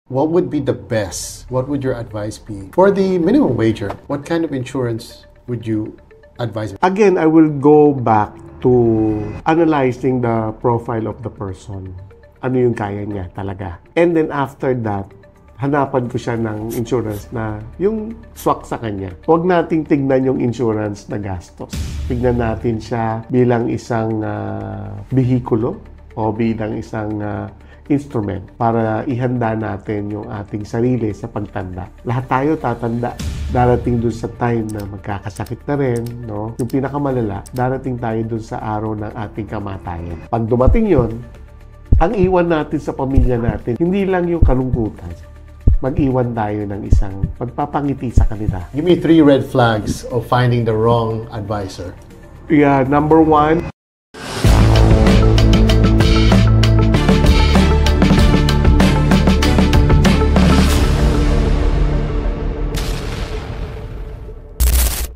what would be the best? What would your advice be? For the minimum wager, what kind of insurance would you advise? Again, I will go back to analyzing the profile of the person. Ano yung kaya niya talaga. And then after that, hanapan ko siya ng insurance na yung swak sa kanya. Huwag nating tignan yung insurance na gastos. Tignan natin siya bilang isang bihikulo o bilang isang instrument para ihanda natin yung ating sarili sa pagtanda. Lahat tayo tatanda. Darating dun sa time na magkakasakit na rin, no? Yung pinakamalala, darating tayo dun sa araw ng ating kamatayan. Pag dumating yon, ang iwan natin sa pamilya natin, hindi lang yung kalungkutan. Mag-iwan tayo ng isang pagpapangiti sa kanila. Give me 3 red flags of finding the wrong advisor. Yeah, number 1.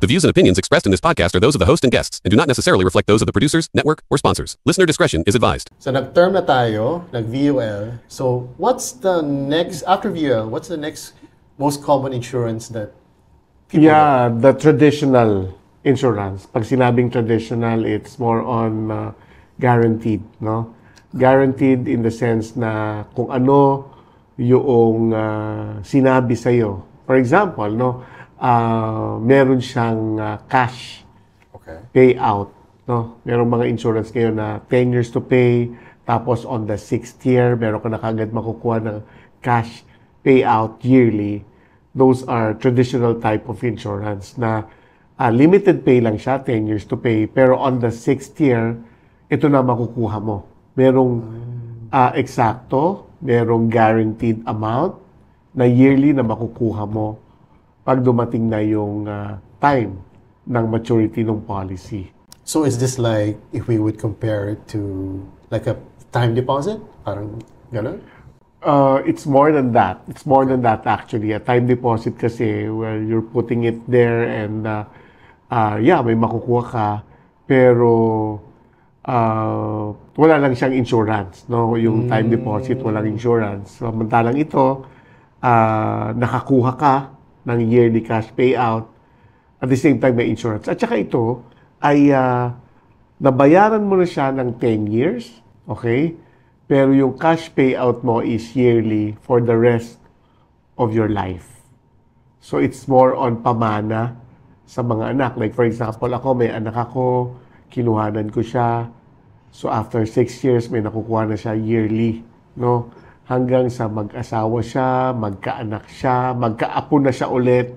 The views and opinions expressed in this podcast are those of the host and guests and do not necessarily reflect those of the producers, network, or sponsors. Listener discretion is advised. So nag-term na tayo, nag-VUL. So what's the next, after VUL, what's the next most common insurance that people the traditional insurance. Pag sinabing traditional, it's more on guaranteed, no? Guaranteed in the sense na kung ano yung sinabi sa'yo. For example, no? Meron siyang cash payout, no? Merong mga insurance ngayon na 10 years to pay, tapos on the 6th year, meron ka na kagad makukuha ng cash payout yearly. Those are traditional type of insurance na limited pay lang siya, 10 years to pay, pero on the 6th year, ito na makukuha mo. Merong eksakto, merong guaranteed amount na yearly na makukuha mo pag dumating na yung time ng maturity ng policy. So is this like, if we would compare it to like a time deposit? Parang gano'n? It's more than that. It's more than that actually. A time deposit kasi, well, you're putting it there and may makukuha ka, pero wala lang siyang insurance, no? Yung time deposit, walang insurance. So, samantalang ito, nakakuha ka ng yearly cash payout, at the same time may insurance. At saka ito ay nabayaran mo na siya ng 10 years, okay? Pero yung cash payout mo is yearly for the rest of your life. So it's more on pamana sa mga anak. Like for example, ako, may anak ako, kinuhanan ko siya. So after 6 years, may nakukuha na siya yearly, no? Hanggang sa mag-asawa siya, magkaanak siya, magkaapo na siya ulit.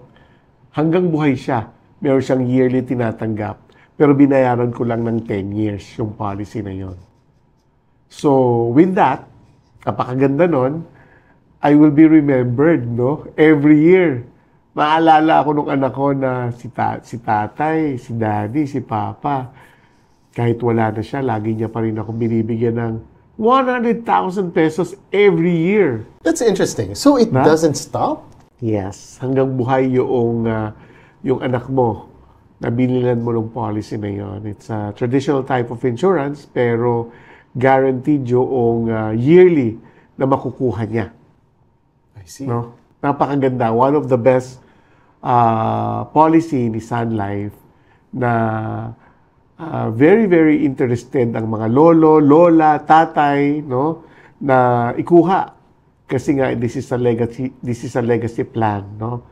Hanggang buhay siya, meron siyang yearly tinatanggap. Pero binayaran ko lang ng 10 years yung policy na yon. So, with that, kapakaganda nun, I will be remembered, no? Every year. Maalala ako nung anak ko na si tatay, si daddy, si papa. Kahit wala na siya, lagi niya pa rin ako binibigyan ng 100,000 pesos every year. That's interesting. So it doesn't stop? Yes. Hanggang buhay yung anak mo na binilan mo ng policy na yon. It's a traditional type of insurance, pero guaranteed yung yearly na makukuha niya. I see. No? Napakaganda. One of the best policy ni Sun Life na very, very interested ang mga lolo, lola, tatay, no, na ikuha. Kasi nga, this is a legacy plan, no?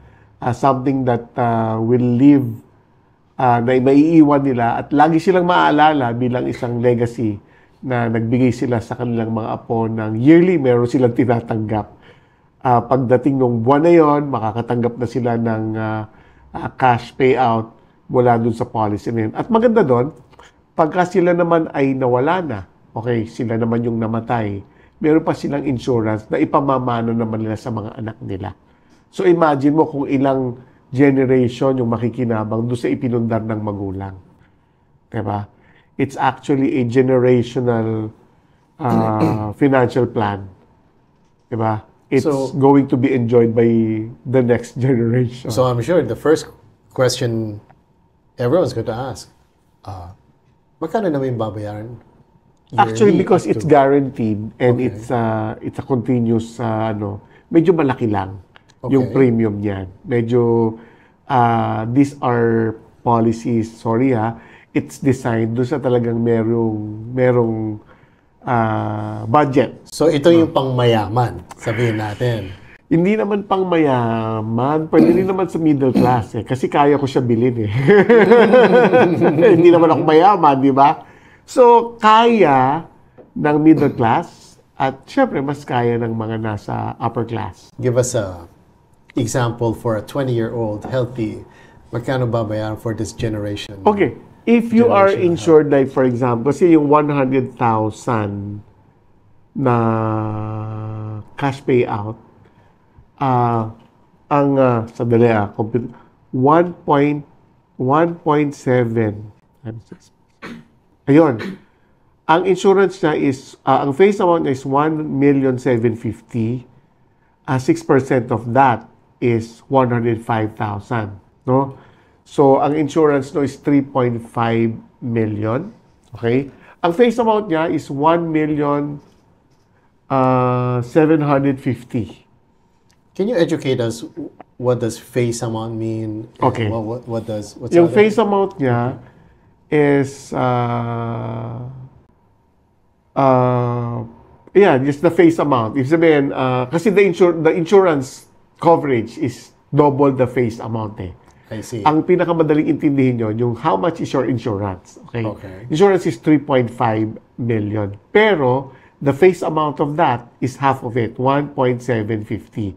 Something that will live, na maiiwan nila at lagi silang maaalala bilang isang legacy na nagbigay sila sa kanilang mga apo ng yearly, meron silang tinatanggap. Pagdating ng buwan na yon, makakatanggap na sila ng cash payout mula dun sa policy na yun. At maganda doon, pagka sila naman ay nawala na, okay, sila naman yung namatay, meron pa silang insurance na ipamamana naman nila sa mga anak nila. So imagine mo kung ilang generation yung makikinabang doon sa ipinundar ng magulang. Diba? It's actually a generational financial plan. Diba? It's going to be enjoyed by the next generation. So I'm sure the first question everyone's going to ask, magkano naman yung babayaran? Actually, because it's guaranteed and it's a continuous medyo malaki lang yung Okay. premium niyan. Medyo, these are policies, sorry it's designed doon sa talagang merong budget. So ito yung pangmayaman, sabihin natin. Hindi naman pang mayaman, pwede rin naman sa middle class kasi kaya ko siya bilhin Hindi naman ako mayaman, di ba? So, kaya ng middle class at syempre mas kaya ng mga nasa upper class. Give us a example for a 20-year-old healthy. Magkano babayaran for this generation? Okay, if you are Generation insured like for example, say yung 100,000 na cash payout, sandali compute, 1.7. Ayun. Ang insurance niya is, ang face amount niya is 1,750,000. 6% of that is 105,000. No? So, ang insurance no is 3.5 million. Okay? Ang face amount niya is 1,750,000. Can you educate us? What does face amount mean? And Okay. What's Yung other- face amount niya is just the face amount. Ibig sabihin, kasi the insurance coverage is double the face amount I see. Ang pinakamadaling intindihin nyo, yung how much is your insurance. Okay? Okay. Insurance is 3.5 million. Pero, the face amount of that is half of it, 1.750.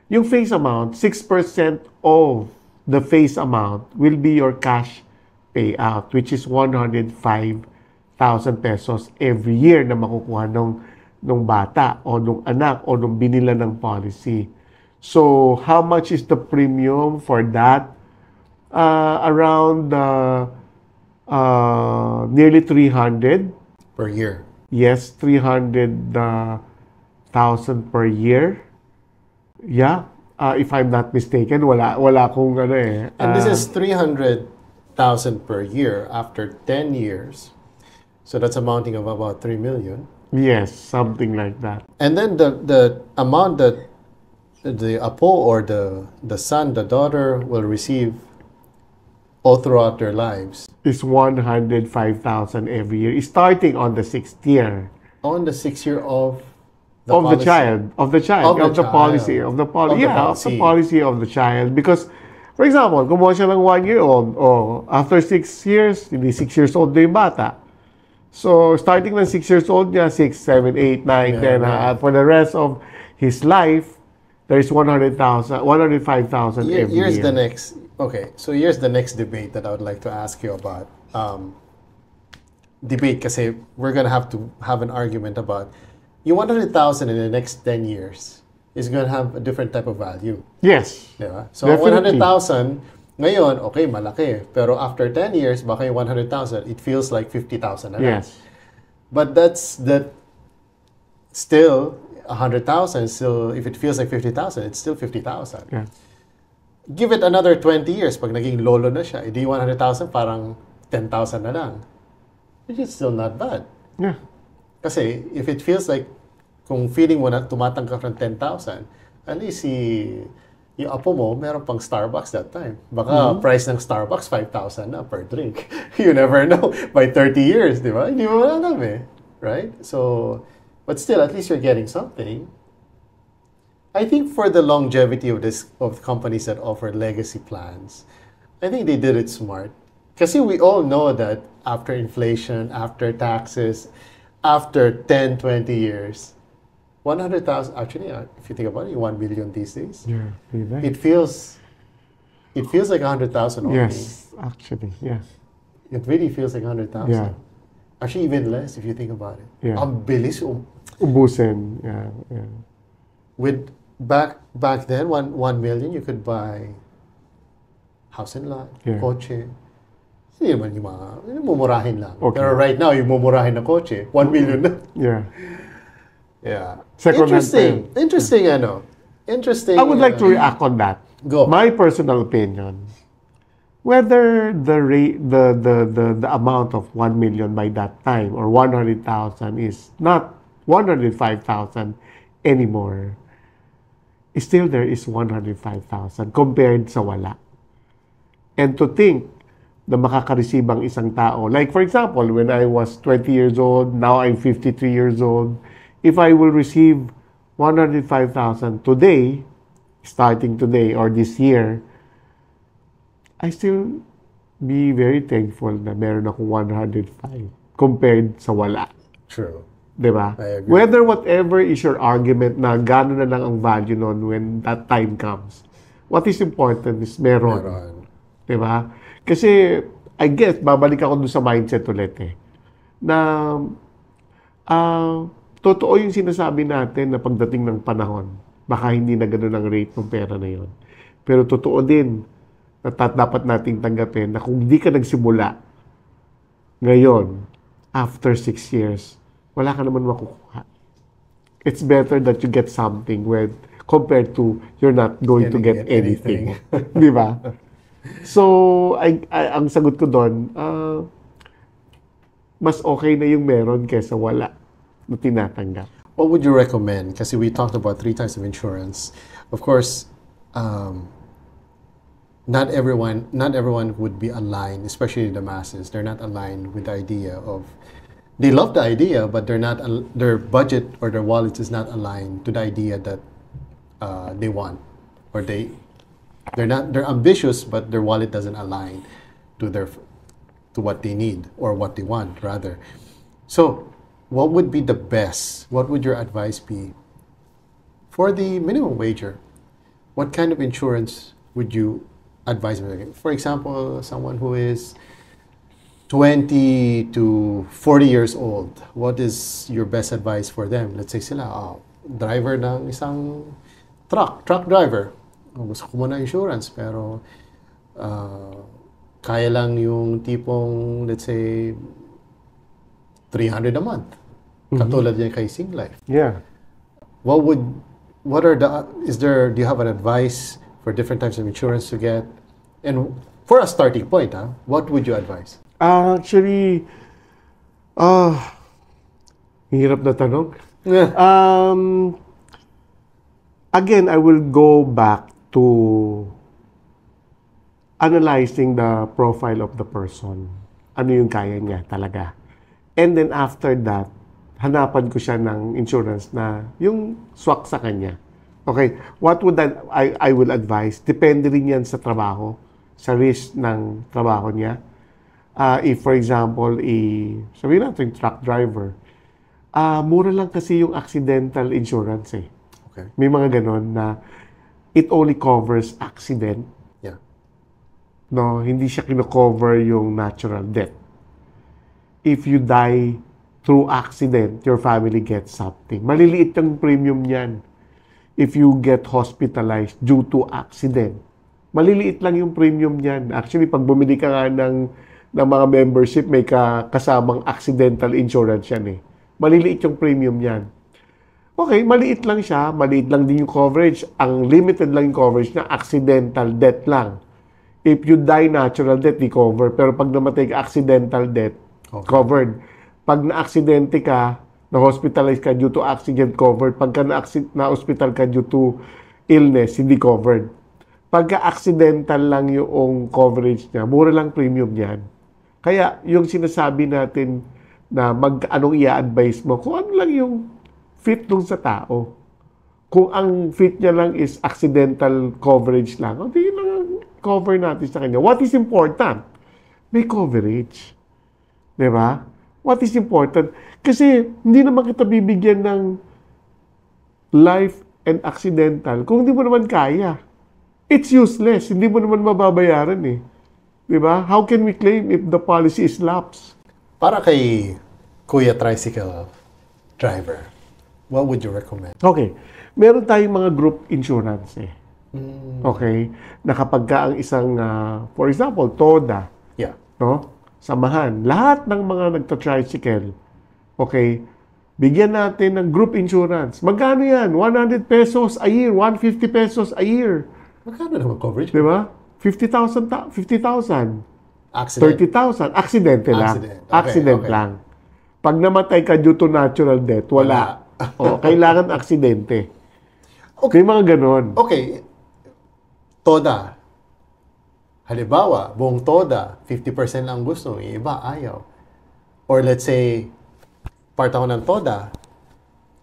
Yung face amount, 6% of the face amount will be your cash payout, which is 105,000 pesos every year na makukuha nung bata o nung anak o nung binila ng policy. So, how much is the premium for that? Around nearly 300. Per year. Yes, 300,000 per year. Yeah, if I'm not mistaken, wala akong And this is 300,000 per year after 10 years. So that's amounting of about 3 million. Yes, something like that. And then the amount that the apo or the son, the daughter will receive all throughout their lives Is 105,000 every year, starting on the 6th year on the 6th year of the of the policy. child, of the policy, Of the policy. policy of the child. Because, for example, kumuha siya ng 1-year-old, after 6 years, hindi 6 years old na yung bata. So, starting ng 6 years old niya, 6, 7, 8, 9, 10, for the rest of his life, there is 105,000 every Here's year. the next. Okay, so here's the next debate that I would like to ask you about. Debate kasi we're gonna have to have an argument about yung 100,000 in the next 10 years is gonna have a different type of value. Yes. Diba? So, Definitely. 100,000, ngayon, okay, malaki. Pero after 10 years, baka yung 100,000, it feels like 50,000 na lang. Yes. But still, 100,000, still, if it feels like 50,000, it's still 50,000. Yeah. Give it another 20 years, pag naging lolo na siya, edi 100,000 parang 10,000 na lang. Which is still not bad. Yeah. Kasi if it feels like, kung feeling mo na tumatangkap ng 10,000, at least yung apo mo, meron pang Starbucks that time. Baka price ng Starbucks, 5,000 na per drink. You never know. By 30 years, di ba? Hindi mo alam Right? So, but still, at least you're getting something. I think for the longevity of companies that offer legacy plans, I think they did it smart. Kasi we all know that after inflation, after taxes, after 10, 20 years, 100,000, actually, if you think about it, 1 million these days, Yeah. Right. it feels like 100,000 only. Yes, actually, yeah. It really feels like 100,000. Yeah. Actually, even less if you think about it. Yeah. Ang bilis. Ubusin. Yeah, yeah. With back then, 1 million, you could buy house and lot, Yeah. kotse. Hindi naman yung mga, mumurahin lang. Okay. Pero right now, yung mumurahin na kotse, 1 million na. Yeah. Yeah. Second-hand Interesting, Interesting. I would like to react on that. Go. My personal opinion, whether the amount of 1 million by that time or 100,000 is not 105,000 anymore, still there is 105,000 compared sa wala. And to think na makaka-receive ang isang tao, like for example, when I was 20 years old, now I'm 53 years old, if I will receive 105,000 today, starting today or this year, I still be very thankful na meron akong 105 compared sa wala. True. Diba? I agree. Whether whatever is your argument na gano'n na lang ang value nun when that time comes, what is important is meron. Diba? Kasi, I guess, babalik ako dun sa mindset ulit na totoo yung sinasabi natin na pagdating ng panahon, baka hindi na gano'n ang rate ng pera na yun. Pero totoo din na dapat nating tanggapin na kung hindi ka nagsimula ngayon, after 6 years, wala ka naman makukuha. It's better that you get something compared to you're not going to get anything. Di ba? So, ang sagot ko doon, mas okay na yung meron kaysa wala na tinatanggap. What would you recommend? Kasi we talked about 3 types of insurance. Of course, not everyone would be aligned, especially the masses. They're not aligned with the idea of. They love the idea, but their budget or their wallet is not aligned to the idea that they want, or they're ambitious, but their wallet doesn't align to what they need or what they want rather. So, what would be the best? What would your advice be for the minimum wager? What kind of insurance would you advise? For example, someone who is 20 to 40 years old, what is your best advice for them? Let's say sila, driver ng isang truck driver. Gusto ko muna insurance, pero kaya lang yung tipong, let's say, 300 a month. Katulad yan kay Singlife. Yeah. Do you have an advice for different types of insurance to get? And for a starting point, what would you advise? Actually, hirap na tanong. Yeah. Again, I will go back to analyzing the profile of the person. Ano yung kaya niya talaga. And then after that, hanapan ko siya ng insurance na yung swak sa kanya. Okay, what would I will advise? Depende rin yan sa trabaho, sa risk ng trabaho niya. If for example, sabihin natin truck driver, mura lang kasi yung accidental insurance Okay. May mga ganon na it only covers accident. Yeah. No, hindi siya kino-cover yung natural death. If you die through accident, your family gets something. Maliliit yung premium niyan. If you get hospitalized due to accident, maliliit lang yung premium niyan. Actually, pag bumili ka nga ng mga membership, may kasamang accidental insurance yan Maliliit yung premium niyan. Okay, maliit lang siya. Maliit lang din yung coverage. Ang limited lang yung coverage na accidental death lang. If you die natural death, di cover. Pero pag namatay ka accidental death, covered. Pag na-aksidente ka, na-hospitalize ka due to accident, covered. Pagka na-hospital ka due to illness, hindi covered. Pagka-accidental lang yung coverage niya, mura lang premium niyan. Kaya yung sinasabi natin na anong i-advise mo, kung ano lang yung fit dun sa tao. Kung ang fit niya lang is accidental coverage lang, hindi lang cover natin sa kanya. What is important? May coverage. Diba? What is important? Kasi hindi naman kita bibigyan ng life and accidental kung hindi mo naman kaya. It's useless. Hindi mo naman mababayaran Diba? How can we claim if the policy is lapsed? Para kay Kuya Tricycle Driver, what would you recommend? Okay. Meron tayong mga group insurance Okay? Na kapag ka ang isang, for example, TODA, Yeah. no? Samahan. Lahat ng mga nagta-tricycle, okay, bigyan natin ng group insurance. Magkano yan? 100 pesos a year, 150 pesos a year. Magkano naman coverage? Di ba? 50,000. 30,000. Accident. Aksidente lang. Accident. Okay, Accident okay. lang. Pag namatay ka due to natural death, wala. Kailangan aksidente. May mga ganon. Okay, TODA. Halimbawa, buong TODA, 50% lang gusto, yung iba ayaw. Or let's say, part ako ng TODA,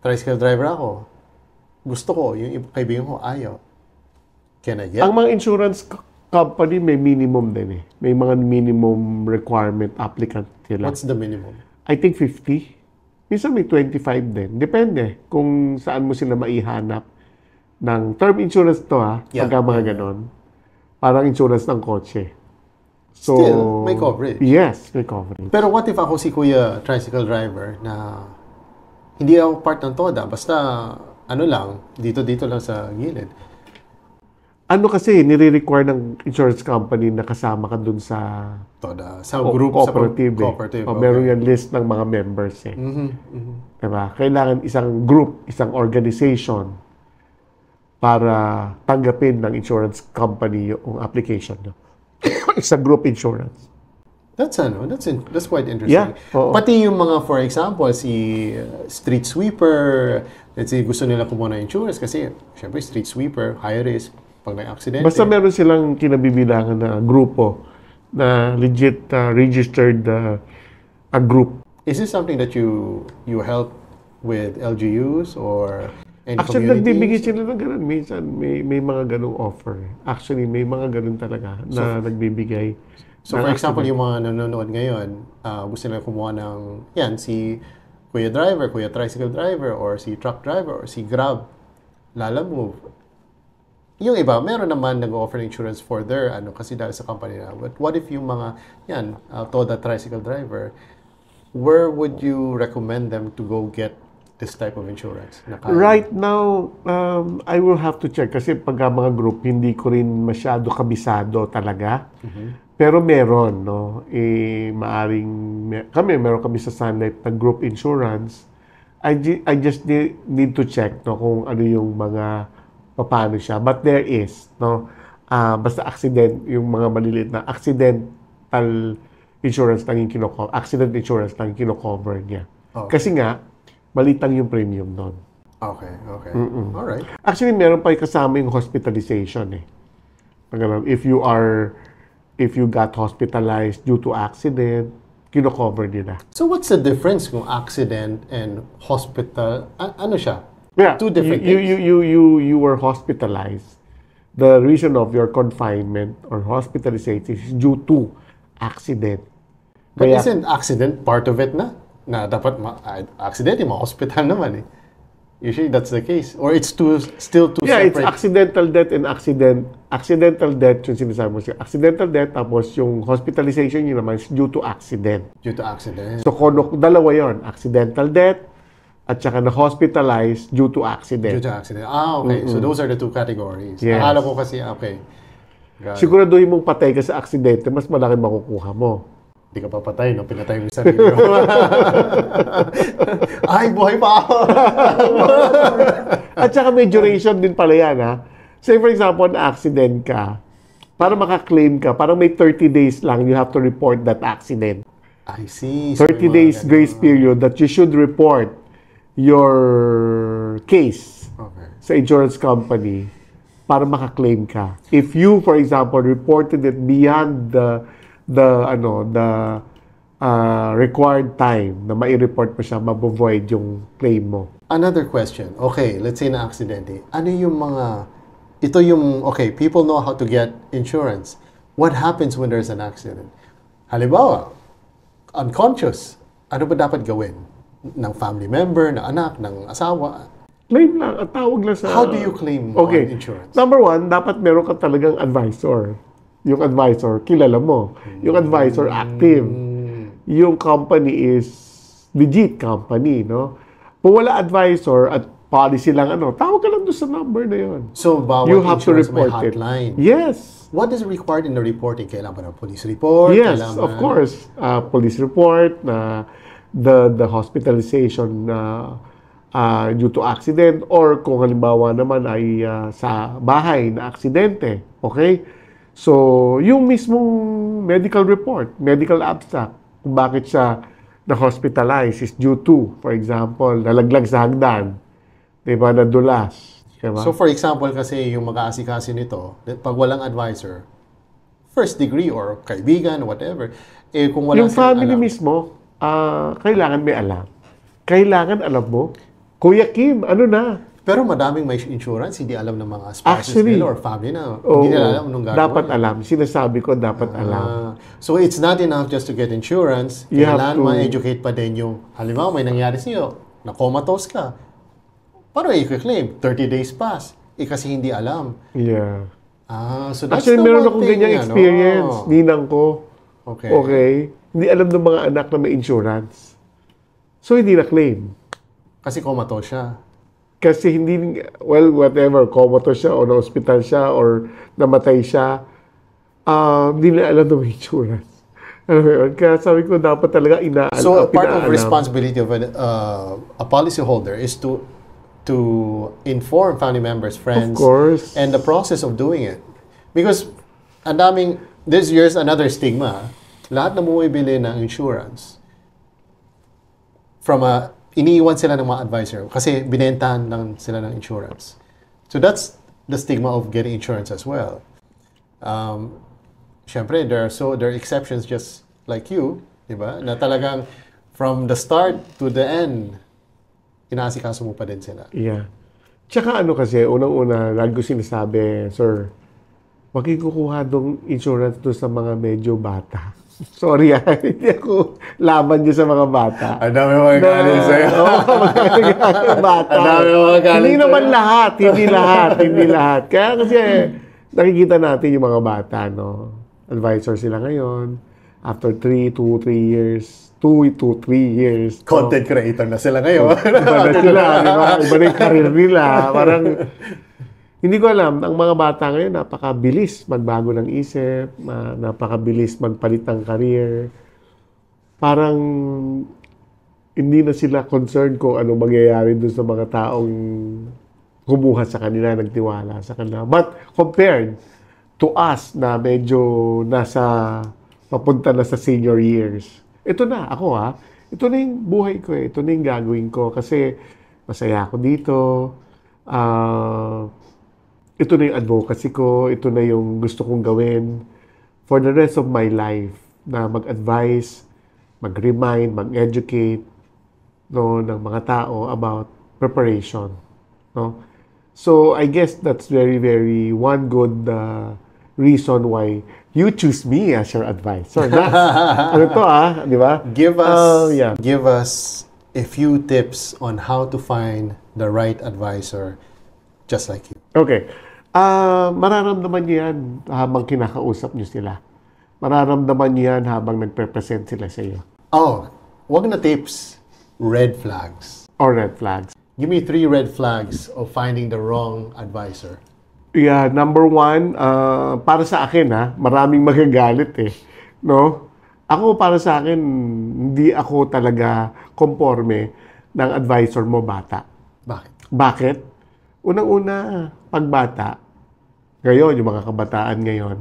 tricycle driver ako, gusto ko, yung kaibigan ko ayaw. Can I get? Ang mga insurance company may minimum din eh. May mga minimum requirement applicant nila. What's the minimum? I think 50. Minsan may 25 din. Depende kung saan mo sila maihanap ng term insurance to Yeah. pagka mga ganon. Parang insurance ng kotse. So, Still, may coverage. Yes, may coverage. Pero what if ako si Kuya tricycle driver na hindi ako part ng TODA, basta ano lang, dito lang sa gilid. Ano kasi, nire-require ng insurance company na kasama ka dun sa TODA, sa group, cooperative. sa cooperative. O, meron yan list ng mga members eh. Diba? Kailangan isang group, isang organization para tanggapin ng insurance company yung application. Isang group insurance. That's quite interesting. Yeah, oo. Pati yung mga, for example, si street sweeper, let's say gusto nila kumuha ng insurance kasi syempre street sweeper, high risk pag na-accident. Basta meron silang kinabibilangan na grupo na legit registered a group. Is this something that you help with LGUs or any Actually, communities? nagbibigay sila ng ganun. Minsan, may mga ganung offer. Actually, may mga ganun talaga na nagbibigay. So, for example, yung mga nanonood ngayon, gusto nila kumuha ng, si Kuya driver, Kuya tricycle driver, or si truck driver, or si Grab, Lalamove. Yung iba, meron naman nag-offer insurance for their, kasi dahil sa company na. But what if yung mga, TODA tricycle driver, where would you recommend them to go get this type of insurance? Right now, I will have to check kasi pagka mga group, hindi ko rin masyado kabisado talaga. Pero meron, no? Meron kami sa Sunlight na group insurance. I just need to check, no, kung ano yung mga, paano siya. But there is, no? Basta yung mga maliliit na accidental insurance lang yung accident insurance lang yung kino-cover niya. Okay. Kasi nga, malitang yung premium nun. Okay. Alright. Actually, meron pa yung kasama yung hospitalization eh. If you got hospitalized due to accident, kino-cover nila. So what's the difference kung accident and hospital? Ano siya? Yeah, Two different you, things. you were hospitalized. The reason of your confinement or hospitalization is due to accident. But isn't accident part of it na? Na dapat accident, ma-hospital naman eh. Usually that's the case. Or it's still two Yeah, separate. it's accidental death and accidental death yung sinasabi mo siya. Accidental death, tapos yung hospitalization yun naman is due to accident. Due to accident. So, dalawa yon, accidental death at saka na-hospitalized due to accident. Due to accident. Okay. So those are the two categories. Yes. Akala ko kasi, okay. Got it. Siguraduhin mong patay ka sa aksidente, mas malaki makukuha mo. Hindi ka papatay, no? Pinatay mo yung sarili mo. Ay, buhay pa ako! At saka may duration din pala yan, ha? Say, for example, na-accident ka, para maka-claim ka, parang may 30 days lang, you have to report that accident. I see. 30 days grace period that you should report your case Okay. sa insurance company para maka-claim ka. If you, for example, reported it beyond the required time na mai-report mo siya, mabovoid yung claim mo. Another question. Okay, let's say na-aksidente. Ano yung mga... Ito yung... Okay, people know how to get insurance. What happens when there's an accident? Halimbawa, unconscious. Ano ba dapat gawin? Ng family member, ng anak, ng asawa? Claim lang, at tawag lang sa... How do you claim on insurance? Number one, dapat meron ka talagang advisor. Yung advisor, kilala mo. Yung advisor, active. Yung company is legit company, no? Kung wala advisor at policy lang, tawag ka lang doon sa number na yun. So, bawat You have to insurance may report it. hotline. Yes. What is required in the reporting? Kailangan ba ng police report? Yes, Kailangan of course. Police report na the hospitalization due to accident or kung halimbawa naman ay sa bahay na aksidente. Okay? So, yung mismong medical report, medical abstract, kung bakit siya na-hospitalize is due to, for example, nalaglag sa hagdan, di ba, nadulas. Diba? So for example, kasi yung mag-aasikaso nito, pag walang advisor, first degree or kaibigan, whatever, eh kung wala yung silang family alam. mismo, kailangan may alam. Kailangan alam mo, Kuya Kim, ano na? Pero madaming may insurance, hindi alam ng mga spouses Actually, nila or family na. Oo, Hindi nila alam nung gagawin. dapat alam. Sinasabi ko, dapat alam. So it's not enough just to get insurance. You have Kailangan to- ma-educate pa din yung, halimbawa may nangyari sa'yo, na comatose ka. Paano i-claim? 30 days pass. Eh kasi hindi alam. Yeah. So that's Actually, the meron one akong thing, ganyang experience. Ninang ko. Okay. Okay. Hindi alam ng mga anak na may insurance. So, hindi na-claim. Kasi comatose siya. Kasi hindi, well, whatever, comatose siya o na-hospital siya or namatay siya, hindi na alam ng may insurance. Alam mo yun? Kaya sabi ko, dapat talaga inaalam. So part of pinaalam. responsibility of a policyholder is to inform family members, friends, Of course. and the process of doing it. Because ang daming, this year's another stigma. Lahat na bumibili ng insurance iniiwan sila ng mga advisor kasi binentahan lang sila ng insurance. So that's the stigma of getting insurance as well. Siyempre, there are exceptions just like you, di ba? Na talagang from the start to the end, inaasikaso mo pa din sila. Yeah. Tsaka ano kasi, unang-una, lagi ko sinasabi, sir, wag kayong kukuha ng insurance doon sa mga medyo bata. Sorry hindi ako laban dyan sa mga bata. Ang dami mga galing sa'yo. Oo, bata. Ang dami mga galing Hindi sa'yo. naman lahat, hindi lahat. Kaya kasi nakikita natin yung mga bata, no? Advisor sila ngayon. After 2 to 3 years, Content creator na sila ngayon. Iba na sila, di ba? Iba na yung career nila. Parang, hindi ko alam, ang mga bata ngayon, napakabilis magbago ng isip, napakabilis magpalit ng career. Parang, hindi na sila concerned kung ano mangyayari doon sa mga taong kumuha sa kanila, nagtiwala sa kanila. But, compared to us na medyo papunta na sa senior years, ito na, ako ito na yung buhay ko ito na yung gagawin ko kasi masaya ako dito, ito na yung advocacy ko, ito na yung gusto kong gawin for the rest of my life, na mag-advise, mag-remind, mag-educate, no, ng mga tao about preparation. No? So, I guess that's very, very one good reason why you choose me as your advisor. That's, ano to di ba? Give us a few tips on how to find the right advisor just like you. Okay. Mararamdaman niyo yan habang kinakausap niyo sila. Mararamdaman niyo yan habang nagpe-present sila sa iyo. Wag na tips. Red flags. Or red flags. Give me 3 red flags of finding the wrong advisor. Yeah, number 1, para sa akin maraming magagalit no? Ako, para sa akin, hindi ako talaga conforme ng advisor mo bata. Bakit? Unang-una, pagbata, ngayon, yung mga kabataan ngayon,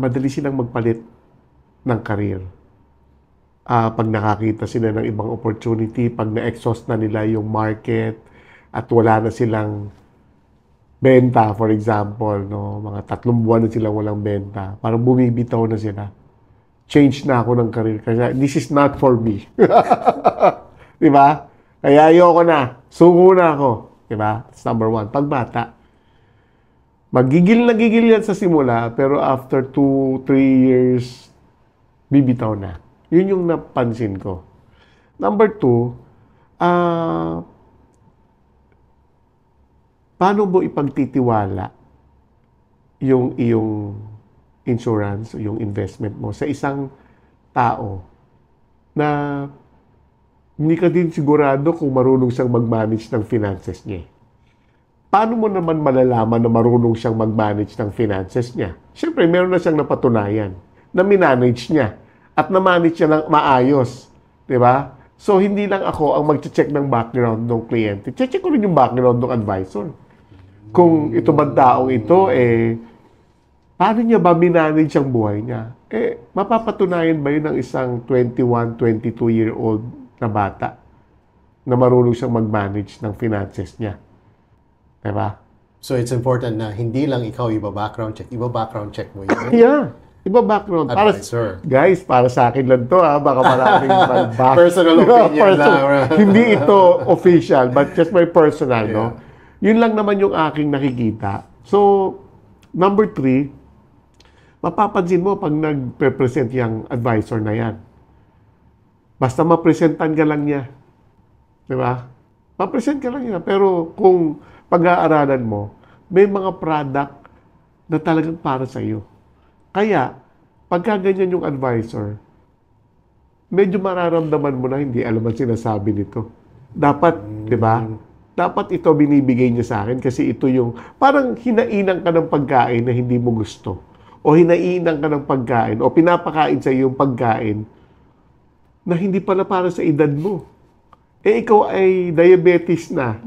madali silang magpalit ng career. Pag nakakita sila ng ibang opportunity, pag na-exhaust na nila yung market, at wala na silang benta, for example, no, mga 3 buwan na silang walang benta, parang bumibitaw na sila. Change na ako ng career kasi this is not for me. Di ba? Kaya ayoko na. Suko na ako. Di ba? That's number 1. Pagbata, magigil yan sa simula, pero after 2-3 years, bibitaw na. Yun yung napansin ko. Number 2, paano mo ipagtitiwala yung iyong insurance o yung investment mo sa isang tao na hindi ka din sigurado kung marunong siyang mag-manage ng finances niya. Paano mo naman malalaman na marunong siyang mag-manage ng finances niya? Siyempre, meron na siyang napatunayan na minanage niya at na-manage niya ng maayos. Diba? So, hindi lang ako ang mag-check ng background ng kliyente. Check ko rin yung background ng advisor. Kung ito ba taong ito, paano niya ba minanage ang buhay niya? Mapapatunayan ba yun ng isang 21, 22-year-old na bata na marunong siyang mag-manage ng finances niya? Diba? So it's important na hindi lang ikaw iba-background check mo yung Yeah. Iba background. advisor. Guys, para sa akin lang to baka maraming mag-back. Personal opinion lang. Hindi ito official, but just my personal, no? Yun lang naman yung aking nakikita. So, number 3, mapapansin mo pag nag-present yung advisor na yan. Basta mapresentan ka lang niya. Di ba? Mapresent ka lang niya. Pero kung pag-aaralan mo, may mga product na talagang para sa iyo. Kaya, pagka ganyan yung advisor, medyo mararamdaman mo na hindi alam ang sinasabi nito. Dapat, di ba? Dapat ito binibigay niya sa akin kasi ito yung, parang hinainan ka ng pagkain na hindi mo gusto. O hinainan ka ng pagkain, o pinapakain sa iyo yung pagkain na hindi pala para sa edad mo. Eh, ikaw ay diabetic na.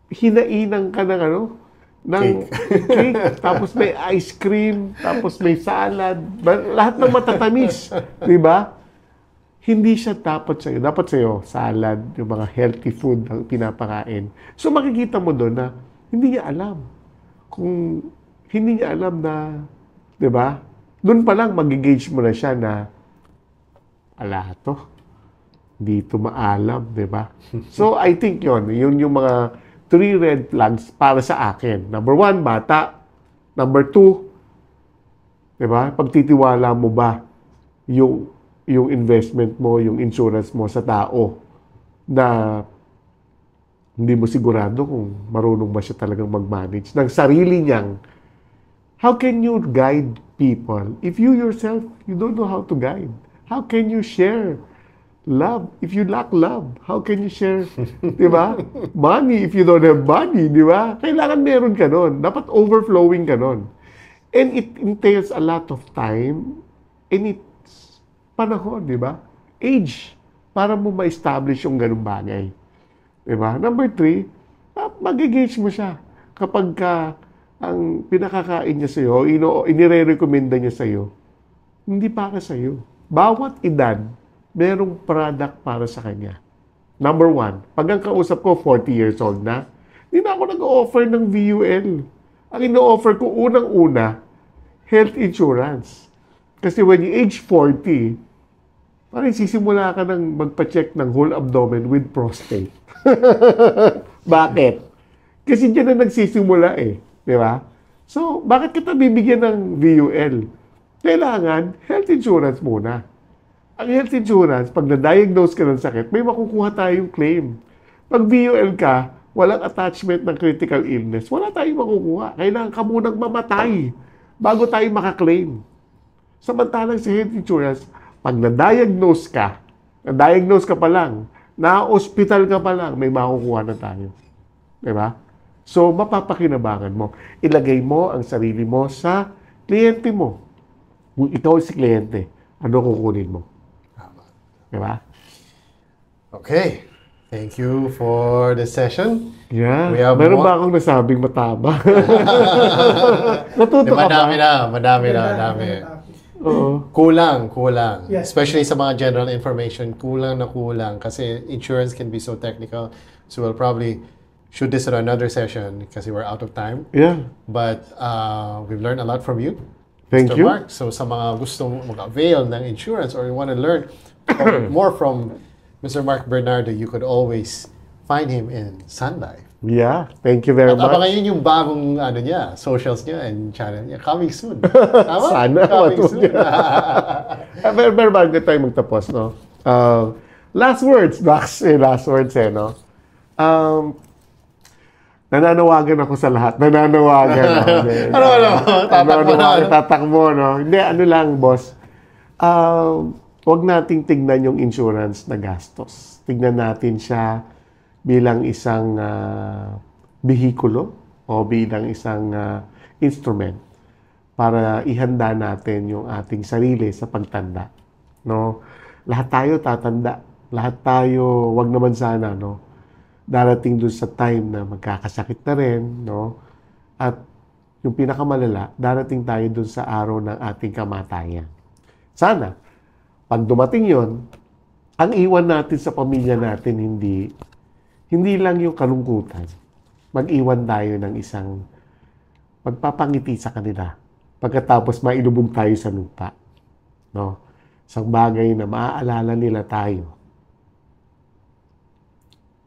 Hinainan ka ng cake, tapos may ice cream, tapos may salad, lahat ng matatamis, di ba? Hindi siya dapat sa'yo. Dapat sa'yo, salad, yung mga healthy food na pinapakain. So makikita mo doon na hindi niya alam. Kung hindi niya alam na, di ba? Doon pa lang mag-engage mo na siya na, ala to, hindi ito maalam, di ba? So I think yun yung mga 3 red flags para sa akin. Number 1, bata. Number 2, di ba? Pagtitiwala mo ba yung investment mo, yung insurance mo sa tao na hindi mo sigurado kung marunong ba siya talagang mag-manage ng sarili niyang. How can you guide people if you yourself, you don't know how to guide? How can you share love if you lack love? How can you share, di ba? Money if you don't have money, di ba? Kailangan meron ka nun. Dapat overflowing ka nun. And it entails a lot of time and it's panahon, di ba? Age, para mo ma-establish yung ganung bagay. Di ba? Number 3, mag-engage mo siya. Kapag ang pinakakain niya sa'yo, inire-recommenda niya sa'yo, hindi para sa'yo. Bawat edad, merong product para sa kanya. Number 1, pag ang kausap ko 40 years old na, hindi na ako nag-offer ng VUL. Ang ino-offer ko unang-una, health insurance. Kasi when you age 40, parang sisimula ka ng magpa-check ng whole abdomen with prostate. Bakit? Kasi dyan na nagsisimula Di ba? So, bakit kita bibigyan ng VUL? Kailangan health insurance muna. Ang health insurance, pag na-diagnose ka ng sakit, may makukuha tayong claim. Pag VUL ka, walang attachment ng critical illness, wala tayong makukuha. Kailangan ka munang mamatay bago tayo makaklaim. Samantalang sa health insurance, pag na-diagnose ka pa lang, na-hospital ka pa lang, may makukuha na tayo. Diba? So, mapapakinabangan mo. Ilagay mo ang sarili mo sa kliyente mo. Kung ikaw si kliyente, ano kukunin mo? Diba? Okay. Thank you for the session. Yeah. Meron ba akong nasabing mataba? Natuto ka ba? Madami na. Oo. Kulang. Yes. Especially sa mga general information, kulang. Kasi insurance can be so technical. So we'll probably shoot this at another session kasi we're out of time. Yeah. But we've learned a lot from you. Thank Mr. you. Mark. So sa mga gustong mag-avail ng insurance or you want to learn more from Mr. Mark Bernardo, you could always find him in Sun Life. Yeah. Thank you very At much. abangan yun yung bagong socials niya and channel niya. Coming soon. Tama? Sana. Coming soon. Pero bago tayo magtapos, no? Last words, Dax. Last words, no? Nananawagan ako sa lahat. Tatakbo, no? Hindi, ano lang, boss. Huwag nating tignan yung insurance na gastos. Tignan natin siya bilang isang bihikulo o bilang isang instrument para ihanda natin yung ating sarili sa pagtanda. No? Lahat tayo tatanda. Lahat tayo, wag naman sana, no? Darating dun sa time na magkakasakit na rin, no? At yung pinakamalala, darating tayo dun sa araw ng ating kamatayan. Sana, pag dumating yon, ang iwan natin sa pamilya natin hindi lang yung kalungkutan, mag-iwan tayo ng isang magpapangiti sa kanila pagkatapos mailubog tayo sa lupa. No? Isang bagay na maaalala nila tayo